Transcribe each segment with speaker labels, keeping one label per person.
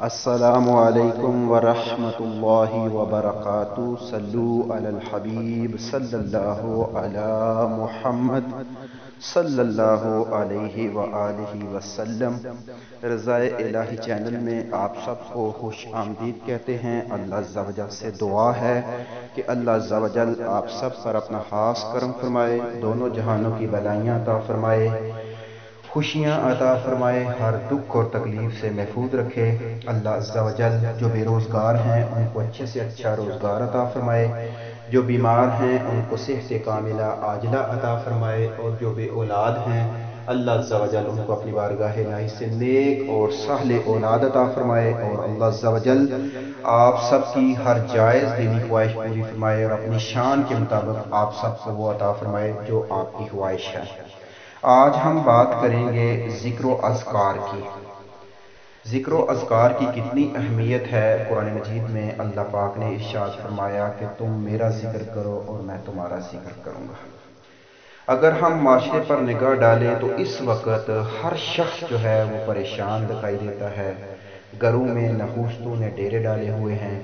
Speaker 1: السلام علیکم ورحمۃ اللہ وبرکاتہ، صلو علی الحبیب صلی اللہ علی محمد صلی اللہ علیہ وآلہ وسلم۔ رضائے الہی چینل میں آپ سب کو خوش آمدید کہتے ہیں۔ اللہ عز و جل سے دعا ہے کہ اللہ عز و جل آپ سب پر اپنا خاص کرم فرمائے، دونوں جہانوں کی بلائیاں عطا فرمائے، خوشیاں عطا فرمائے، ہر دکھ اور تکلیف سے محفوظ رکھے۔ اللہ عز و جل جو بے روزگار ہیں ان کو اچھے سے اچھا روزگار عطا فرمائے، جو بیمار ہیں ان کو صحت کاملہ عاجلہ عطا فرمائے، اور جو بے اولاد ہیں اللہ عز و جل ان کو اپنی بارگاہ الہی سے نیک اور صالح اولاد عطا فرمائے، اور اللہ عز و جل آپ سب کی ہر جائز دینی خواہش پوری فرمائے، اور اپنی شان کے مطابق آپ سب کو وہ عطا فرمائے جو آپ کی خواہش ہے۔ آج ہم بات کریں گے ذکر و اذکار کی۔ ذکر و اذکار کی کتنی اہمیت ہے۔ قرآن مجید میں اللہ پاک نے ارشاد فرمایا کہ تم میرا ذکر کرو اور میں تمہارا ذکر کروں گا۔ اگر ہم معاشرے پر نگاہ ڈالیں تو اس وقت ہر شخص جو ہے وہ پریشان دکھائی دیتا ہے۔ گھروں میں نحوستوں نے ڈیرے ڈالے ہوئے ہیں،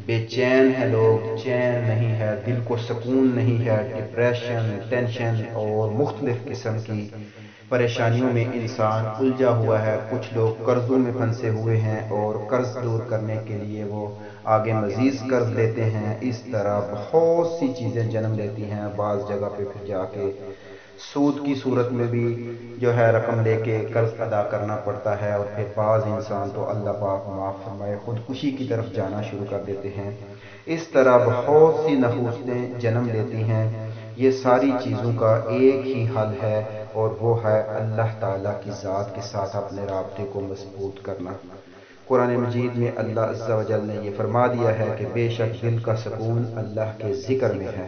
Speaker 1: بے چین ہے، لوگ چین نہیں ہے، دل کو سکون نہیں ہے، ڈپریشن، ٹینشن اور مختلف قسم کی پریشانیوں میں انسان الجھا ہوا ہے۔ کچھ لوگ قرضوں میں پھنسے ہوئے ہیں اور قرض دور کرنے کے لیے وہ آگے مزید قرض لیتے ہیں۔ اس طرح بہت سی چیزیں جنم لیتی ہیں۔ بعض جگہ پہ پھر جا کے سود کی صورت میں بھی جو ہے رقم لے کے قرض ادا کرنا پڑتا ہے، اور پھر بعض انسان تو اللہ پاک معاف فرمائے خودکشی کی طرف جانا شروع کر دیتے ہیں۔ اس طرح بہت سی نحوستیں جنم لیتی ہیں۔ یہ ساری چیزوں کا ایک ہی حل ہے، اور وہ ہے اللہ تعالیٰ کی ذات کے ساتھ اپنے رابطے کو مضبوط کرنا۔ قرآن مجید میں اللہ عز و جل نے یہ فرما دیا ہے کہ بے شک دل کا سکون اللہ کے ذکر میں ہے۔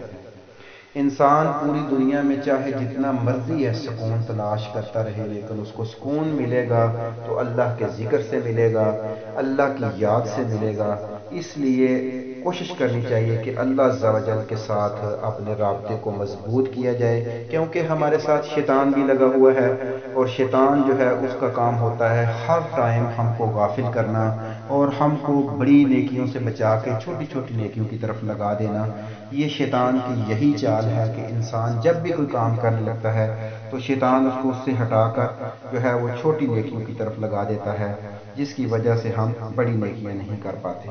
Speaker 1: انسان پوری دنیا میں چاہے جتنا مرضی ہے سکون تلاش کرتا رہے، لیکن اس کو سکون ملے گا تو اللہ کے ذکر سے ملے گا، اللہ کی یاد سے ملے گا۔ اس لیے کوشش کرنی چاہیے کہ اللہ عز و جل کے ساتھ اپنے رابطے کو مضبوط کیا جائے، کیونکہ ہمارے ساتھ شیطان بھی لگا ہوا ہے، اور شیطان جو ہے اس کا کام ہوتا ہے ہر ٹائم ہم کو غافل کرنا، اور ہم کو بڑی نیکیوں سے بچا کے چھوٹی چھوٹی نیکیوں کی طرف لگا دینا۔ یہ شیطان کی یہی چال ہے کہ انسان جب بھی کوئی کام کرنے لگتا ہے تو شیطان اس کو اس سے ہٹا کر جو ہے وہ چھوٹی نیکیوں کی طرف لگا دیتا ہے، جس کی وجہ سے ہم بڑی نیکیاں نہیں کر پاتے۔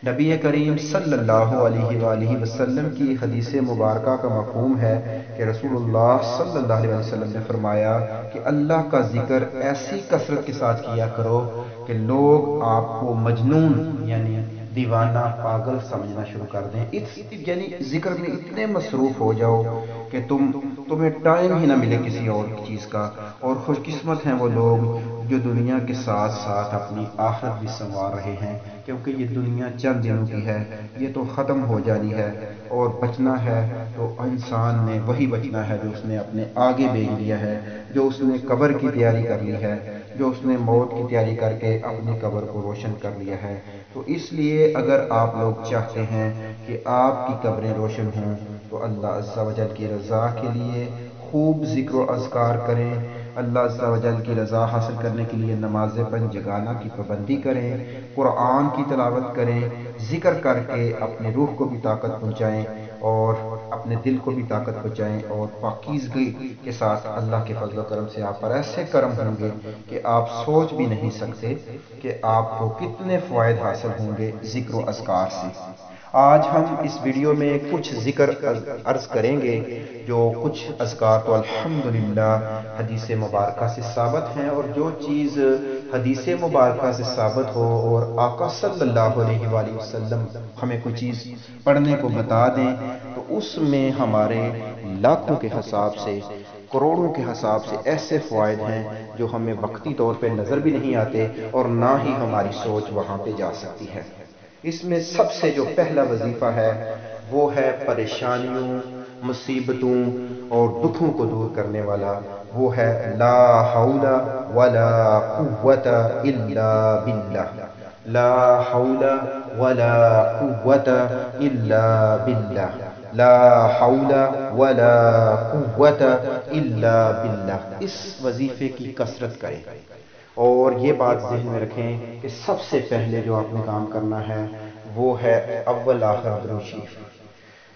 Speaker 1: نبی کریم صلی اللہ علیہ وآلہ وسلم کی حدیث مبارکہ کا مفہوم ہے کہ رسول اللہ صلی اللہ علیہ وسلم نے فرمایا کہ اللہ کا ذکر ایسی کثرت کے ساتھ کیا کرو کہ لوگ آپ کو مجنون یعنی دیوانہ، پاگل سمجھنا شروع کر دیں۔ یعنی ذکر میں اتنے مصروف ہو جاؤ کہ تمہیں ٹائم ہی نہ ملے کسی اور چیز کا۔ اور خوش قسمت ہیں وہ لوگ جو دنیا کے ساتھ ساتھ اپنی آخرت بھی سنوار رہے ہیں، کیونکہ یہ دنیا چند دنوں کی ہے، یہ تو ختم ہو جانی ہے، اور بچنا ہے تو انسان نے وہی بچنا ہے جو اس نے اپنے آگے بھیج لیا ہے، جو اس نے قبر کی تیاری کر لی ہے، جو اس نے موت کی تیاری کر کے اپنی قبر کو روشن کر لیا ہے۔ تو اس لیے اگر آپ لوگ چاہتے ہیں کہ آپ کی قبریں روشن ہوں تو اللہ عز و جل کی رضا کے لیے خوب ذکر و اذکار کریں، اللہ عز و جل کی رضا حاصل کرنے کے لیے نماز پنج جگانہ کی پابندی کریں، قرآن کی تلاوت کریں، ذکر کر کے اپنی روح کو بھی طاقت پہنچائیں اور اپنے دل کو بھی طاقت پہنچائیں، اور پاکیزگی کے ساتھ اللہ کے فضل و کرم سے آپ پر ایسے کرم ہوں گے کہ آپ سوچ بھی نہیں سکتے کہ آپ کو کتنے فوائد حاصل ہوں گے ذکر و اذکار سے۔ آج ہم اس ویڈیو میں کچھ ذکر عرض کریں گے، جو کچھ اذکار تو الحمدللہ حدیث مبارکہ سے ثابت ہیں، اور جو چیز حدیث مبارکہ سے ثابت ہو اور آقا صلی اللہ علیہ وآلہ وسلم ہمیں کوئی چیز پڑھنے کو بتا دیں تو اس میں ہمارے لاکھوں کے حساب سے، کروڑوں کے حساب سے ایسے فوائد ہیں جو ہمیں وقتی طور پہ نظر بھی نہیں آتے، اور نہ ہی ہماری سوچ وہاں پہ جا سکتی ہے۔ اس میں سب سے جو پہلا وظیفہ ہے وہ ہے پریشانیوں، مصیبتوں اور دکھوں کو دور کرنے والا، وہ ہے لا حول ولا قوت الا باللہ۔ لا حول ولا قوت الا باللہ۔ لا حول ولا قوت الا باللہ۔ اس وظیفے کی کثرت کریں، اور یہ بات ذہن میں رکھیں کہ سب سے پہلے جو آپ نے کام کرنا ہے وہ ہے اول آخر درود شریف۔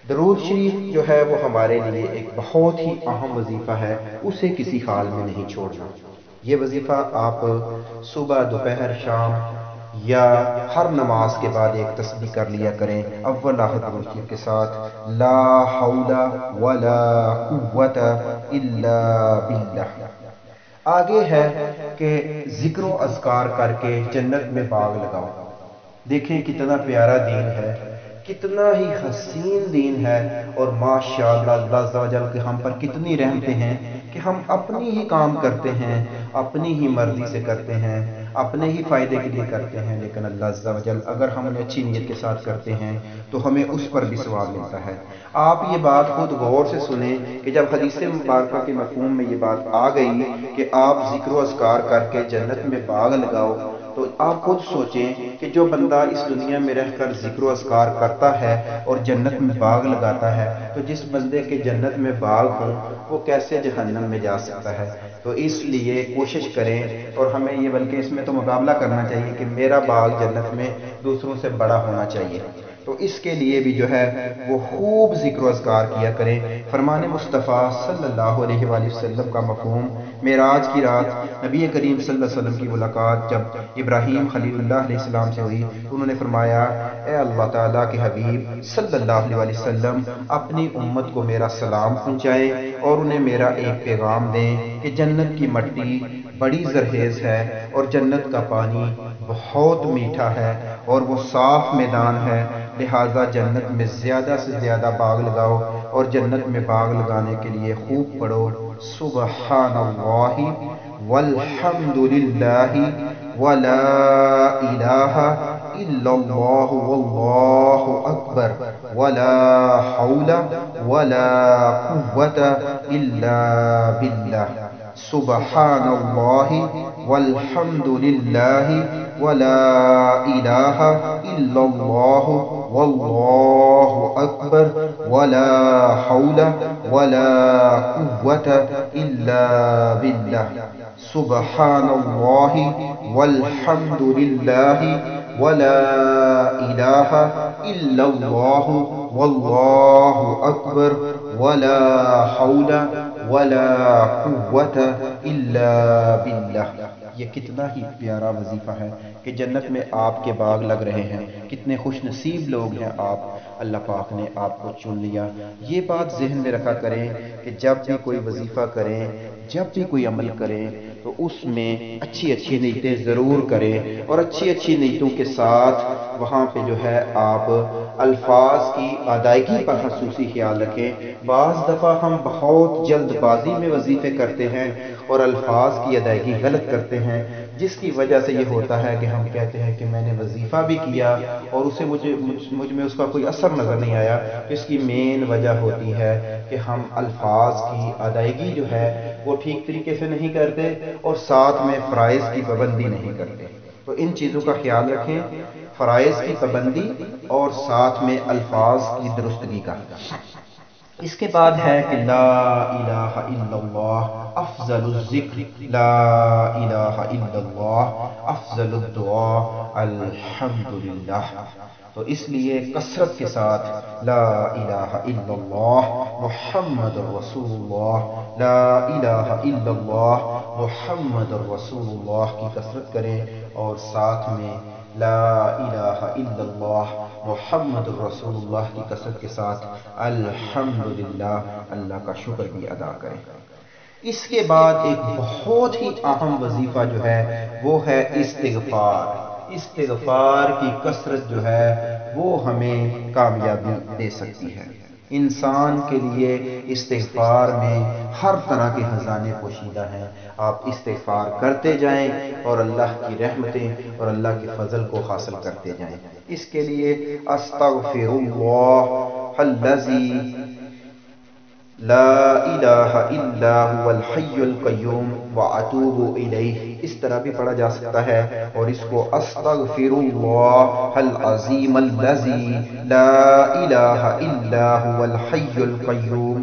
Speaker 1: درود شریف جو ہے وہ ہمارے لیے ایک بہت ہی اہم وظیفہ ہے، اسے کسی حال میں نہیں چھوڑنا۔ یہ وظیفہ آپ صبح، دوپہر، شام یا ہر نماز کے بعد ایک تسبیح کر لیا کریں اول آخر درود شریف کے ساتھ، لا حول ولا قوت الا باللہ۔ آگے ہے کہ ذکر و اذکار کر کے جنت میں باغ لگاؤ۔ دیکھیں کتنا پیارا دین ہے، کتنا ہی حسین دین ہے، اور ماشاءاللہ اللہ عز و جل کے ہم پر کتنی رحمتیں ہیں کہ ہم اپنی ہی کام کرتے ہیں، اپنی ہی مرضی سے کرتے ہیں، اپنے ہی فائدے کے لیے کرتے ہیں، لیکن اللہ عز و جل اگر ہم انہیں اچھی نیت کے ساتھ کرتے ہیں تو ہمیں اس پر بھی ثواب ملتا ہے۔ آپ یہ بات خود غور سے سنیں کہ جب حدیث مبارکہ کے مفہوم میں یہ بات آ گئی کہ آپ ذکر و اذکار کر کے جنت میں باغ لگاؤ، تو آپ خود سوچیں کہ جو بندہ اس دنیا میں رہ کر ذکر و اذکار کرتا ہے اور جنت میں باغ لگاتا ہے، تو جس بندے کے جنت میں باغ ہوں وہ کیسے جہنم میں جا سکتا ہے؟ تو اس لیے کوشش کریں، اور ہمیں یہ بلکہ اس میں تو مقابلہ کرنا چاہیے کہ میرا باغ جنت میں دوسروں سے بڑا ہونا چاہیے۔ تو اس کے لیے بھی جو ہے وہ خوب ذکر و اذکار کیا کریں۔ فرمان مصطفیٰ صلی اللہ علیہ وآلہ وسلم کا مفہوم، معراج کی رات نبی کریم صلی اللہ علیہ وسلم کی ملاقات جب ابراہیم خلیل اللہ علیہ السلام سے ہوئی تو انہوں نے فرمایا، اے اللہ تعالیٰ کے حبیب صلی اللہ علیہ وآلہ وسلم، اپنی امت کو میرا سلام پہنچائیں اور انہیں میرا ایک پیغام دیں کہ جنت کی مٹی بڑی زرخیز ہے اور جنت کا پانی بہت میٹھا ہے اور وہ صاف میدان ہے، لہٰذا جنت میں زیادہ سے زیادہ باغ لگاؤ، اور جنت میں باغ لگانے کے لیے خوب پڑھو سبحان اللہ والحمد للہ ولا الہ الا اللہ واللہ اکبر ولا حول ولا قوت الا باللہ، سبحان اللہ والحمد للہ ولا الہ الا اللہ واللہ اکبر ولا حول ولا قوت الا باللہ، سبحان اللہ والحمد للہ ولا الہ الا اللہ واللہ اکبر ولا حول ولا قوت الا باللہ۔ یہ کتنا ہی پیارا وظیفہ ہے کہ جنت میں آپ کے باغ لگ رہے ہیں، کتنے خوش نصیب لوگ ہیں آپ، اللہ پاک نے آپ کو چن لیا۔ یہ بات ذہن میں رکھا کریں کہ جب بھی کوئی وظیفہ کریں، جب بھی کوئی عمل کریں تو اس میں اچھی اچھی نیتیں ضرور کریں، اور اچھی اچھی نیتوں کے ساتھ وہاں پہ جو ہے آپ الفاظ کی ادائیگی پر خصوصی خیال رکھیں۔ بعض دفعہ ہم بہت جلد بازی میں وظیفے کرتے ہیں اور الفاظ کی ادائیگی غلط کرتے ہیں، جس کی وجہ سے یہ ہوتا ہے کہ ہم کہتے ہیں کہ میں نے وظیفہ بھی کیا اور اسے مجھ میں اس کا کوئی اثر نظر نہیں آیا۔ اس کی مین وجہ ہوتی ہے کہ ہم الفاظ کی ادائیگی جو ہے وہ ٹھیک طریقے سے نہیں کرتے اور ساتھ میں فرائض کی پابندی نہیں کرتے۔ تو ان چیزوں کا خیال رکھیں، فرائض کی پابندی اور ساتھ میں الفاظ کی درستگی کا۔ اس کے بعد ہے کہ لا الہ الا اللہ افضل الذکر، لا الہ الا اللہ افضل الدعاء، الحمدللہ۔ تو اس لیے کثرت کے ساتھ لا الہ الا اللہ محمد رسول اللہ، لا الہ الا اللہ محمد رسول اللہ کی کثرت کریں، اور ساتھ میں لا الہ الا اللہ محمد رسول اللہ کی کثرت کے ساتھ الحمدللہ اللہ کا شکر بھی ادا کریں۔ اس کے بعد ایک بہت ہی اہم وظیفہ جو ہے وہ ہے استغفار۔ استغفار کی کثرت جو ہے وہ ہمیں کامیابی دے سکتی ہے۔ انسان کے لیے استغفار میں ہر طرح کے خزانے پوشیدہ ہیں۔ آپ استغفار کرتے جائیں اور اللہ کی رحمتیں اور اللہ کے فضل کو حاصل کرتے جائیں۔ اس کے لیے استغفر اللہ الذی لا الہ الا هو الحی القیوم واتوب الیہ، اس طرح بھی پڑھا جا سکتا ہے، اور اس کو استغفر اللہ العظیم الذی لا الہ الا هو الحی القیوم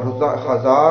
Speaker 1: 1000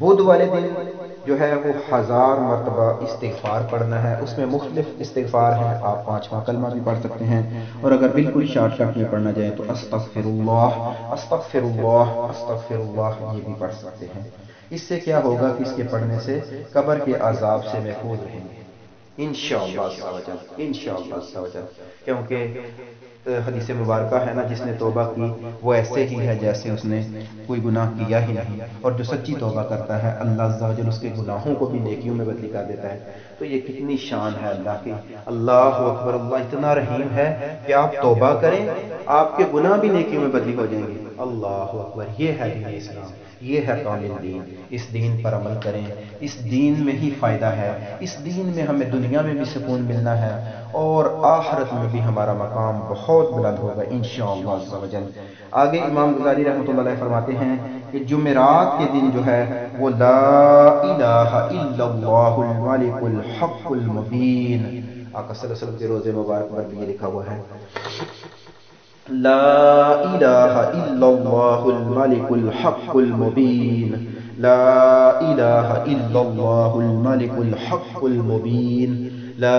Speaker 1: بدھ والے دن جو ہے وہ 1000 مرتبہ استغفار پڑھنا ہے. اس میں مختلف استغفار ہیں، آپ 5واں کلمہ بھی پڑھ سکتے ہیں، اور اگر بالکل شارٹ کٹ میں پڑھنا جائے تو استغفر اللہ استغفر اللہ استغفر اللہ یہ بھی پڑھ سکتے ہیں. اس سے کیا ہوگا کہ اس کے پڑھنے سے قبر کے عذاب سے محفوظ رہیں گے انشاءاللہ عز و جل، انشاءاللہ عز و جل. کیونکہ حدیث مبارکہ ہے نا، جس نے توبہ کی وہ ایسے ہی ہے جیسے اس نے کوئی گناہ کیا ہی نہیں، اور جو سچی توبہ کرتا ہے اللہ عز و جل اس کے گناہوں کو بھی نیکیوں میں بدلی کر دیتا ہے. تو یہ کتنی شان ہے اللہ کی. اللہ اکبر، اللہ اتنا رحیم ہے کہ آپ توبہ کریں آپ کے گناہ بھی نیکیوں میں بدلی ہو جائیں گے. اللہ اکبر، یہ ہے دین اسلام، یہ ہے کامل دین. اس دین پر عمل کریں، اس دین میں ہی فائدہ ہے، اس دین میں ہمیں دنیا میں بھی سکون ملنا ہے اور آخرت میں بھی ہمارا مقام بہت بلند ہوگا انشاءاللہ عز و جل. آگے امام غزالی رحمۃ اللہ علیہ فرماتے ہیں کہ جمعرات کے دن جو ہے وہ لا الہ الا اللہ الملک الحق المبین. آقا صلی اللہ علیہ وسلم کے روزے مبارک پر بھی یہ لکھا ہوا ہے، لا الہ الا اللہ الملک الحق المبین، لا الہ الا اللہ الملک الحق المبین، لا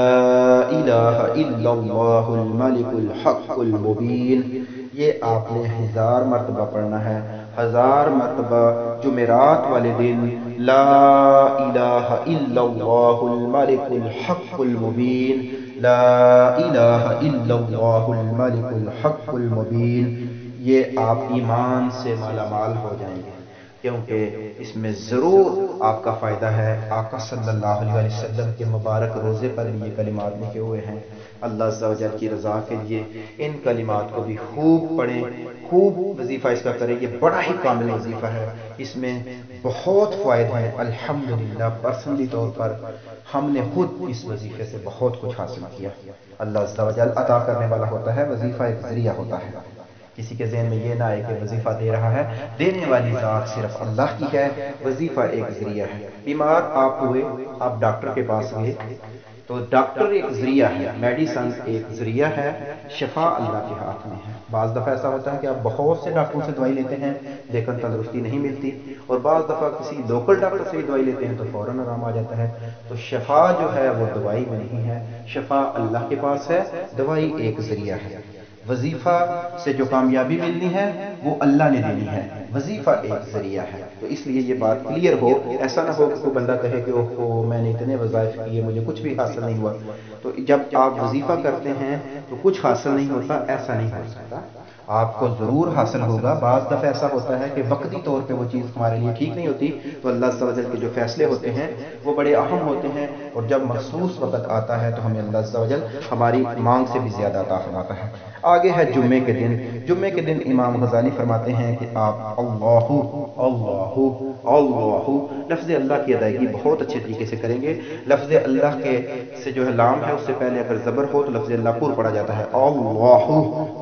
Speaker 1: الہ الا اللہ الملک الحق المبین. یہ آپ نے 1000 مرتبہ پڑھنا ہے، 1000 مرتبہ جمعرات والے دن لا الہ الا اللہ الملک الحق المبین، لا الہ الا اللہ الملک الحق المبین. یہ آپ ایمان سے مالا مال ہو جائیں گے، کیونکہ اس میں ضرور آپ کا فائدہ ہے. آقا صلی اللہ علیہ وسلم کے مبارک روزے پر بھی یہ کلمات لکھے ہوئے ہیں. اللہ عز و جل کی رضا کے لیے ان کلمات کو بھی خوب پڑھیں، خوب وظیفہ اس کا کریں. یہ بڑا ہی کامل وظیفہ ہے، اس میں بہت فوائد ہیں. الحمدللہ پرسنلی طور پر ہم نے خود اس وظیفے سے بہت کچھ حاصل کیا. اللہ عز و جل عطا کرنے والا ہوتا ہے، وظیفہ ایک ذریعہ ہوتا ہے. کسی کے ذہن میں یہ نہ آئے کہ وظیفہ دے رہا ہے، دینے والی ذات صرف اللہ کی ہے، وظیفہ ایک ذریعہ ہے. بیمار آپ ہوئے، آپ ڈاکٹر کے پاس گئے تو ڈاکٹر ایک ذریعہ ہے، میڈیسن ایک ذریعہ ہے، شفا اللہ کے ہاتھ میں ہے. بعض دفعہ ایسا ہوتا ہے کہ آپ بہت سے ڈاکٹروں سے دوائی لیتے ہیں لیکن تندرستی نہیں ملتی، اور بعض دفعہ کسی لوکل ڈاکٹر سے دوائی لیتے ہیں تو فوراً آرام آ جاتا ہے. تو شفا جو ہے وہ دوائی میں نہیں ہے، شفا اللہ کے پاس ہے، دوائی ایک ذریعہ ہے. وظیفہ سے جو کامیابی ملنی ہے وہ اللہ نے دینی ہے، وظیفہ ایک ذریعہ ہے. تو اس لیے یہ بات کلیئر ہو، ایسا نہ ہو کہ کوئی بندہ کہے کہ اوہو میں نے اتنے وظائف کیے مجھے کچھ بھی حاصل نہیں ہوا. تو جب آپ وظیفہ کرتے ہیں تو کچھ حاصل نہیں ہوتا، ایسا نہیں ہو سکتا. آپ کو ضرور حاصل ہوگا. بعض دفعہ ایسا ہوتا ہے کہ وقتی طور پہ وہ چیز ہمارے لیے ٹھیک نہیں ہوتی، تو اللہ عز و جل کے جو فیصلے ہوتے ہیں وہ بڑے اہم ہوتے ہیں، اور جب مخصوص وقت آتا ہے تو ہمیں اللہ عز و جل ہماری مانگ سے بھی زیادہ عطا فرماتا ہے. آگے ہے جمعے کے دن. جمعے کے دن امام غزالی فرماتے ہیں کہ آپ اللہ اللہ اللہ لفظ اللہ کی ادائیگی بہت اچھے طریقے سے کریں گے. لفظ اللہ کے سے جو ہے لام ہے اس سے پہلے اگر زبر ہو تو لفظ اللہ پور پڑھا جاتا ہے اللہ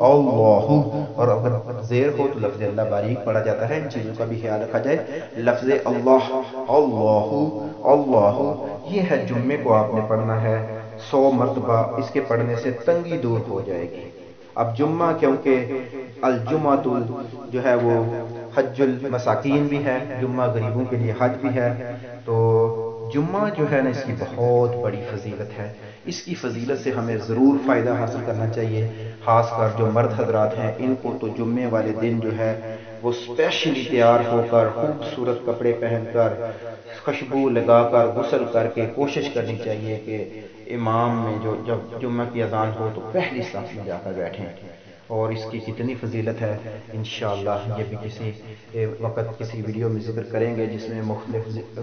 Speaker 1: اللہ، اور اگر زیر ہو تو لفظ اللہ باریک پڑھا جاتا ہے. ان چیزوں کا بھی خیال رکھا جائے. لفظ اللہ اللہ اللہ یہ ہے جمعے کو آپ نے پڑھنا ہے 100 مرتبہ. اس کے پڑھنے سے تنگی دور ہو جائے گی. اب جمعہ کیونکہ الجمعہ جو ہے وہ حج المساکین بھی ہے، جمعہ غریبوں کے لیے حج بھی ہے، تو جمعہ جو ہے نا اس کی بہت بڑی فضیلت ہے. اس کی فضیلت سے ہمیں ضرور فائدہ حاصل کرنا چاہیے. خاص کر جو مرد حضرات ہیں ان کو تو جمعے والے دن جو ہے وہ اسپیشلی تیار ہو کر خوبصورت کپڑے پہن کر خوشبو لگا کر غسل کر کے کوشش کرنی چاہیے کہ امام میں جو جب جمعہ کی اذان ہو تو پہلی صف میں جا کر بیٹھیں. اور اس کی کتنی فضیلت ہے انشاءاللہ یہ بھی کسی وقت کسی ویڈیو میں ذکر کریں گے، جس میں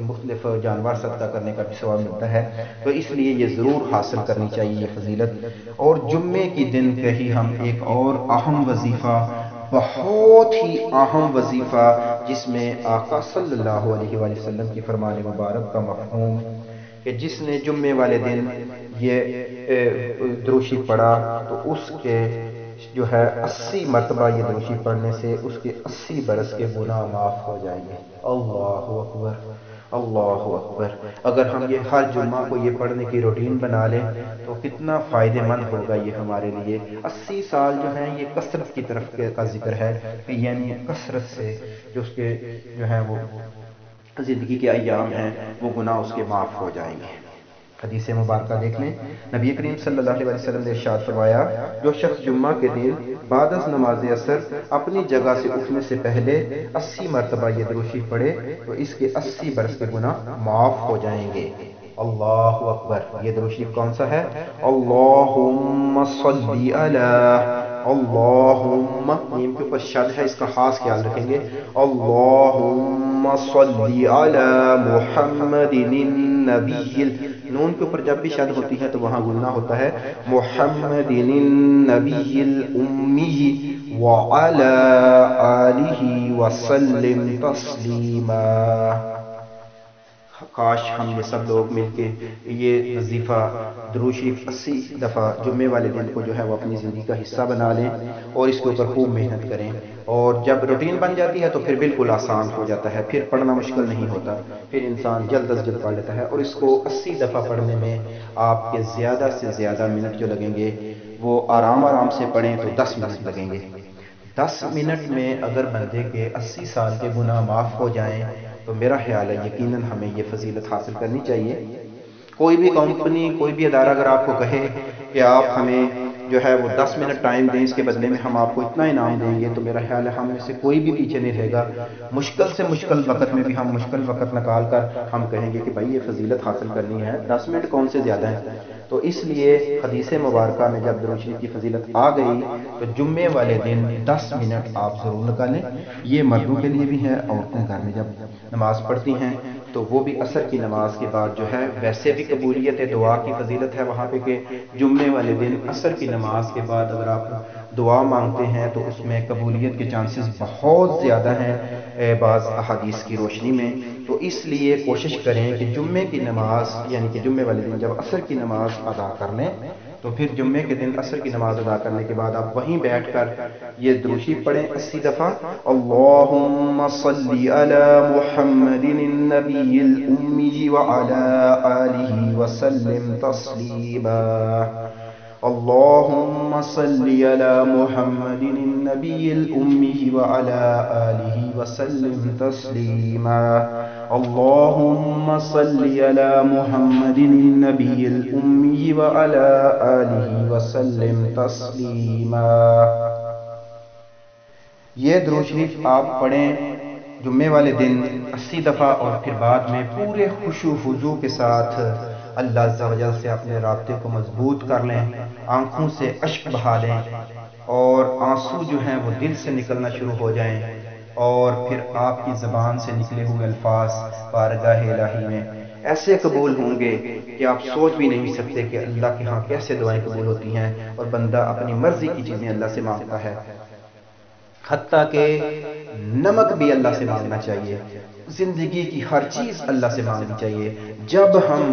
Speaker 1: مختلف جانور صدقہ کرنے کا بھی ثواب ملتا ہے. تو اس لیے یہ ضرور حاصل کرنی چاہیے یہ فضیلت. اور جمعے کی دن پہ ہی ہم ایک اور اہم وظیفہ، بہت ہی اہم وظیفہ، جس میں آقا صلی اللہ علیہ وآلہ وسلم کی فرمان مبارک کا مفہوم کہ جس نے جمعے والے دن یہ دروشی پڑھا تو اس کے جو ہے 80 مرتبہ یہ دروشی پڑھنے سے اس کے 80 برس کے گناہ معاف ہو جائیں گے. اللہ اکبر اللہ اکبر. اگر ہم یہ ہر جمعہ کو یہ پڑھنے کی روٹین بنا لیں تو کتنا فائدہ مند ہوگا یہ ہمارے لیے. 80 سال جو ہیں یہ کثرت کی طرف کا ذکر ہے، یعنی کثرت سے جو اس کے جو ہیں وہ زندگی کے ایام ہیں وہ گناہ اس کے معاف ہو جائیں گے۔ حدیث مبارکہ دیکھ لیں، نبی کریم صلی اللہ علیہ وسلم نے ارشاد فرمایا، جو شخص جمعہ کے دن بعد از نماز عصر اپنی جگہ سے اٹھنے سے پہلے 80 مرتبہ یہ درود شریف پڑھے تو اس کے 80 برس کے گناہ معاف ہو جائیں گے۔ اللہ اکبر۔ یہ درود شریف کون سا ہے؟ اللہم صلی علی، اللہم، نیم کے اوپر شد ہے، اس کا خاص خیال رکھیں گے، اللہم صلی علی محمد النبی، نون کے اوپر جب بھی شد ہوتی ہے تو وہاں گننا ہوتا ہے، محمد النبی الامی وعلی آلہ وسلم تسلیما۔ کاش ہم یہ سب لوگ مل کے یہ وظیفہ درود شریف 80 دفعہ جمعے والے دن کو جو ہے وہ اپنی زندگی کا حصہ بنا لیں اور اس کے اوپر خوب محنت کریں، اور جب روٹین بن جاتی ہے تو پھر بالکل آسان ہو جاتا ہے، پھر پڑھنا مشکل نہیں ہوتا، پھر انسان جلد از جلد پڑھ لیتا ہے، اور اس کو 80 دفعہ پڑھنے میں آپ کے زیادہ سے زیادہ منٹ جو لگیں گے وہ آرام سے پڑھیں تو 10 منٹ لگیں گے۔ 10 منٹ میں اگر بندے کے 80 سال کے گناہ معاف ہو جائیں تو میرا خیال ہے یقیناً ہمیں یہ فضیلت حاصل کرنی چاہیے۔ کوئی بھی کمپنی، کوئی بھی ادارہ اگر آپ کو کہے کہ آپ ہمیں جو ہے وہ 10 منٹ ٹائم دیں، اس کے بدلے میں ہم آپ کو اتنا انعام دیں گے، تو میرا خیال ہے ہم میں سے کوئی بھی پیچھے نہیں رہے گا۔ مشکل سے مشکل وقت میں بھی ہم مشکل وقت نکال کر ہم کہیں گے کہ بھائی یہ فضیلت حاصل کرنی ہے، 10 منٹ کون سے زیادہ ہیں۔ تو اس لیے حدیث مبارکہ میں جب درود شریف کی فضیلت آ گئی تو جمعے والے دن 10 منٹ آپ ضرور نکالیں۔ یہ مردوں کے لیے بھی ہے، عورتیں گھر میں جب نماز پڑھتی ہیں تو وہ بھی عصر کی نماز کے بعد جو ہے، ویسے بھی قبولیت دعا کی فضیلت ہے وہاں پہ کہ جمعے والے دن عصر کی نماز کے بعد اگر آپ دعا مانگتے ہیں تو اس میں قبولیت کے چانسز بہت زیادہ ہیں بعض احادیث کی روشنی میں۔ تو اس لیے کوشش کریں کہ جمعے کی نماز یعنی کہ جمعے والے دن جب عصر کی نماز ادا کر لیں تو پھر جمعے کے دن عصر کی نماز ادا کرنے کے بعد آپ وہیں بیٹھ کر یہ درود شریف پڑھیں 80 دفعہ، اللہم صلی علی محمد النبی الامی وعلی آلہ وسلم تسلیما، اللہم صلی علی محمد النبی الامی وعلی آلہ وسلم تسلیما، اللہم صلی علی محمد النبی الامی وعلی آلہ وسلم تسلیما۔ یہ درود شریف آپ پڑھیں جمعے والے دن 80 دفعہ، اور پھر بعد میں پورے خشوع و خضوع کے ساتھ اللہ عز و جل سے اپنے رابطے کو مضبوط کر لیں، آنکھوں سے اشک بہا لیں اور آنسو جو ہیں وہ دل سے نکلنا شروع ہو جائیں، اور پھر آپ کی زبان سے نکلے ہوئے الفاظ بارگاہ الہی میں ایسے قبول ہوں گے کہ آپ سوچ بھی نہیں سکتے کہ اللہ کے ہاں کیسے دعائیں قبول ہوتی ہیں، اور بندہ اپنی مرضی کی چیزیں اللہ سے مانگتا ہے، حتیٰ کہ نمک بھی اللہ سے مانگنا چاہیے، زندگی کی ہر چیز اللہ سے مانگنی چاہیے۔ جب ہم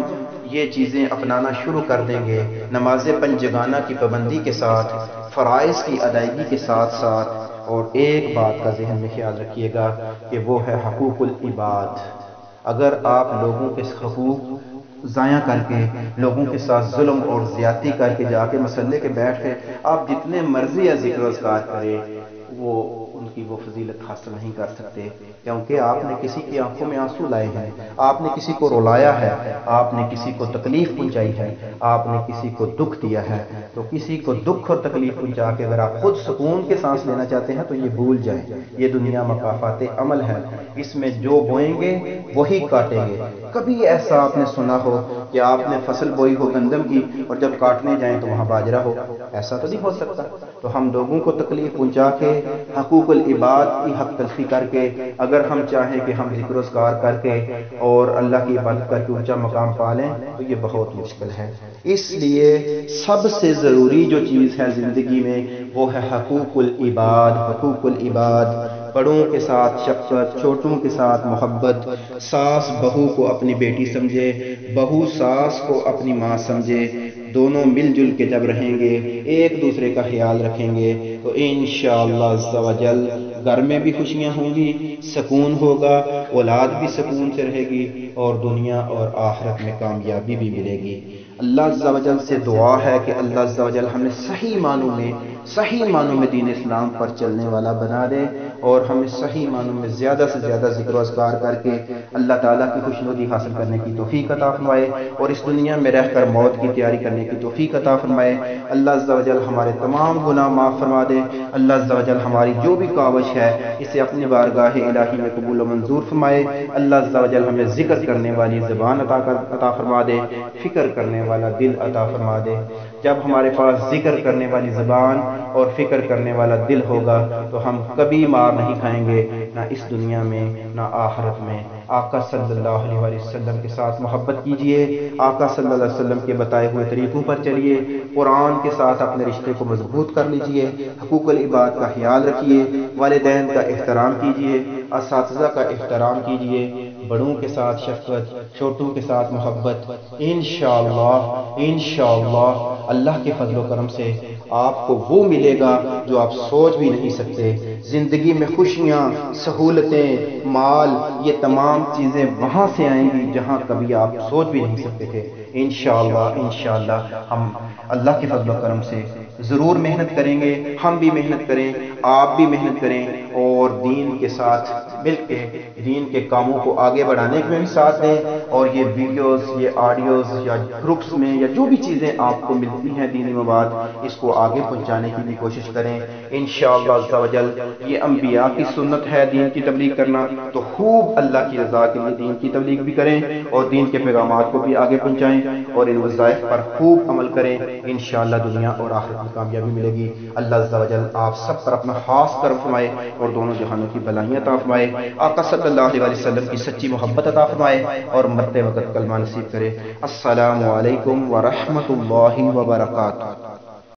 Speaker 1: یہ چیزیں اپنانا شروع کر دیں گے، نماز پنجگانہ کی پابندی کے ساتھ، فرائض کی ادائیگی کے ساتھ ساتھ، اور ایک بات کا ذہن میں خیال رکھیے گا کہ وہ ہے حقوق العباد۔ اگر آپ لوگوں کے حقوق ضائع کر کے، لوگوں کے ساتھ ظلم اور زیادتی کر کے جا کے مسلے کے بیٹھ کے آپ جتنے مرضی یا ذکر و اذکار کریں، وہ ان کی وہ فضیلت حاصل نہیں کر سکتے، کیونکہ آپ نے کسی کی آنکھوں میں آنسو لائے ہیں، آپ نے کسی کو رلایا ہے، آپ نے کسی کو تکلیف پہنچائی ہے، آپ نے کسی کو دکھ دیا ہے۔ تو کسی کو دکھ اور تکلیف پہنچا کے اگر آپ خود سکون کے سانس لینا چاہتے ہیں تو یہ بھول جائیں، یہ دنیا مکافات عمل ہے، اس میں جو بوئیں گے وہی کاٹیں گے۔ کبھی ایسا آپ نے سنا ہو کہ آپ نے فصل بوئی ہو گندم کی اور جب کاٹنے جائیں تو وہاں باجرہ ہو؟ ایسا تو نہیں ہو سکتا۔ تو ہم لوگوں کو تکلیف پہنچا کے، حقوق العباد کی حق تلفی کر کے، اگر ہم چاہیں کہ ہم ذکر و اذکار کر کے اور اللہ کی عبادت کر کے اونچا مقام پا لیں تو یہ بہت مشکل ہے۔ اس لیے سب سے ضروری جو چیز ہے زندگی میں وہ ہے حقوق العباد۔ حقوق العباد، بڑوں کے ساتھ شفقت، چھوٹوں کے ساتھ محبت، ساس بہو کو اپنی بیٹی سمجھے، بہو ساس کو اپنی ماں سمجھے، دونوں مل جل کے جب رہیں گے، ایک دوسرے کا خیال رکھیں گے تو انشاءاللہ عز و جل گھر میں بھی خوشیاں ہوں گی، سکون ہوگا، اولاد بھی سکون سے رہے گی، اور دنیا اور آخرت میں کامیابی بھی ملے گی۔ اللہ عز و جل سے دعا ہے کہ اللہ عز و جل ہمیں صحیح معنوں میں صحیح معنوں میں دین اسلام پر چلنے والا بنا دے، اور ہمیں صحیح معنوں میں زیادہ سے زیادہ ذکر و اذکار کر کے اللہ تعالیٰ کی خوشنودی حاصل کرنے کی توفیق عطا فرمائے، اور اس دنیا میں رہ کر موت کی تیاری کرنے کی توفیق عطا فرمائے۔ اللہ عز و جل ہمارے تمام گناہ معاف فرما دے۔ اللہ عز و جل ہماری جو بھی کاوش ہے اسے اپنے بارگاہ الہی میں قبول و منظور فرمائے۔ اللہ عز و جل ہمیں ذکر کرنے والی زبان عطا فرما دے، فکر کرنے والا دل عطا فرما دے۔ جب ہمارے پاس ذکر کرنے والی زبان اور فکر کرنے والا دل ہوگا تو ہم کبھی مار نہیں کھائیں گے، نہ اس دنیا میں نہ آخرت میں۔ آقا صلی اللہ علیہ وسلم کے ساتھ محبت کیجئے، آقا صلی اللہ علیہ وسلم کے بتائے ہوئے طریقوں پر چلیے، قرآن کے ساتھ اپنے رشتے کو مضبوط کر لیجئے، حقوق العباد کا خیال رکھیے، والدین کا احترام کیجئے، اساتذہ کا احترام کیجئے، بڑوں کے ساتھ شفقت، چھوٹوں کے ساتھ محبت۔ انشاءاللہ اللہ کے فضل و کرم سے آپ کو وہ ملے گا جو آپ سوچ بھی نہیں سکتے۔ زندگی میں خوشیاں، سہولتیں، مال، یہ تمام چیزیں وہاں سے آئیں گی جہاں کبھی آپ سوچ بھی نہیں سکتے تھے۔ انشاءاللہ ہم اللہ کے فضل و کرم سے ضرور محنت کریں گے، ہم بھی محنت کریں، آپ بھی محنت کریں، اور دین کے ساتھ مل کے دین کے کاموں کو آگے بڑھانے میں بھی ساتھ دیں، اور یہ ویڈیوز، یہ آڈیوز یا گروپس میں یا جو بھی چیزیں آپ کو ملتی ہیں دینی مواد، اس کو آگے پہنچانے کی بھی کوشش کریں۔ انشاءاللہ عز و جل یہ انبیاء کی سنت ہے دین کی تبلیغ کرنا، تو خوب اللہ کی رضا کے لیے دین کی تبلیغ بھی کریں اور دین کے پیغامات کو بھی آگے پہنچائیں، اور ان وظائف پر خوب عمل کریں۔ انشاءاللہ دنیا اور آخرت میں کامیابی ملے گی۔ اللہ عز و جل آپ سب پر اپنا خاص کرم فرمائے اور دونوں جہانوں کی بلائیاں عطا فرمائے۔ آقا صلی اللہ علیہ وسلم کی سچی محبت عطا فرمائے اور مرتے وقت کلمہ نصیب کرے۔ السلام علیکم ورحمۃ اللہ وبرکاتہ۔